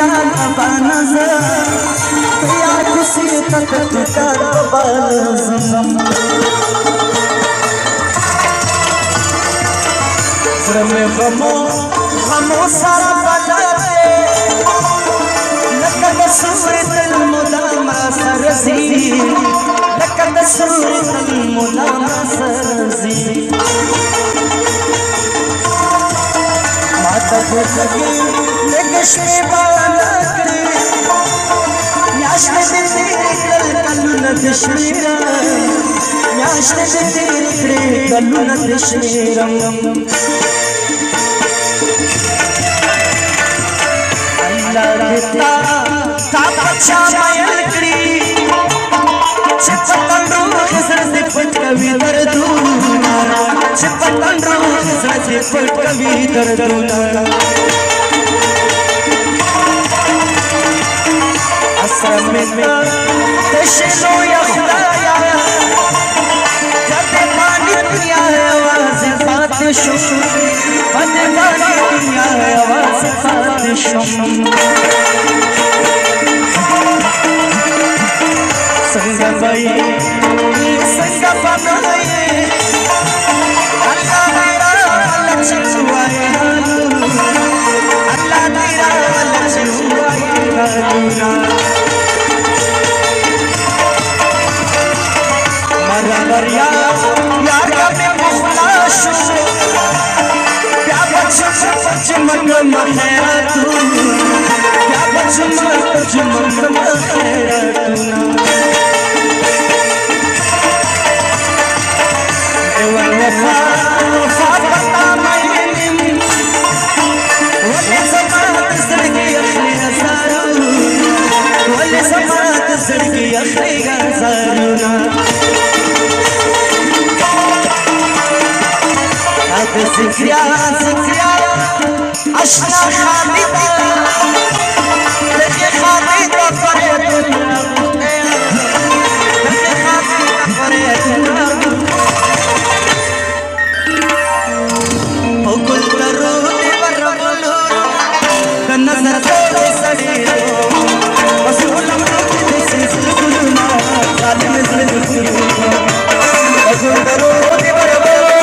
जान बानज़ या किसी तक तुकार बालज़ सर में गमों सारा बनाते लकद सूरत मुलामा सरजी लकद सूरत मुलामा सरजी माता को लगे लगशे बाला करे याशने तेरे कल दशमेरा याशने तेरे कल दशमेरा का बच्चा मयलकड़ी चिपकन रोज से पट कवि दर्दूना चिपकन रोज से पट कवि दर्दूना असर में तशनो या खुदाया जब पानी पिया आवाज़ बातिश पद पानी पिया आवाज़ बातिश संगबाई संगबाई अल्लाह मेरा लक्ष्मीवाए अल्लाह मेरा लक्ष्मीवाए मरा मरिया यार में मुखलाश क्या बचमन मखैरा तू क्या बचमन मखैरा तू ज़िक्रिया अशना खालिदा लेके खालिदा परे दुनिया लेके खालिदा परे दुनिया ओ गुल करो देवर बोलो नजर से सड़ी बस उलम से सुलना जालिम से सुलना ओ गुल करो देवर बोलो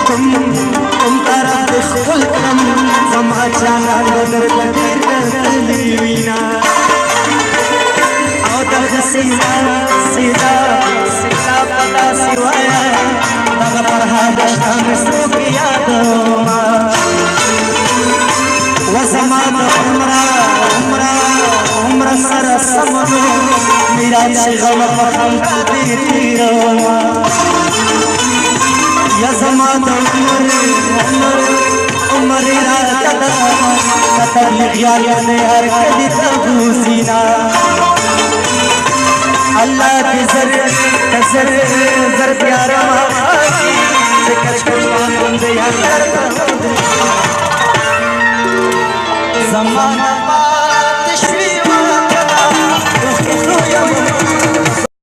तुम तारा दुश्मन कम समाचार बदर बदलीना औदर सीधा सीधा सीधा पता सिवाया तब फरहाद शाम सो किया दोमा वसमान उम्रा उम्रा उम्र सर समनो मेरा शिगम फखम का देती रोमा या ज़मान उम्र राता कतर लिया ने हर कदी तबूसीना अल्लाह की जर प्यारा माफी से कच कुर्बान बंदे यार ज़माना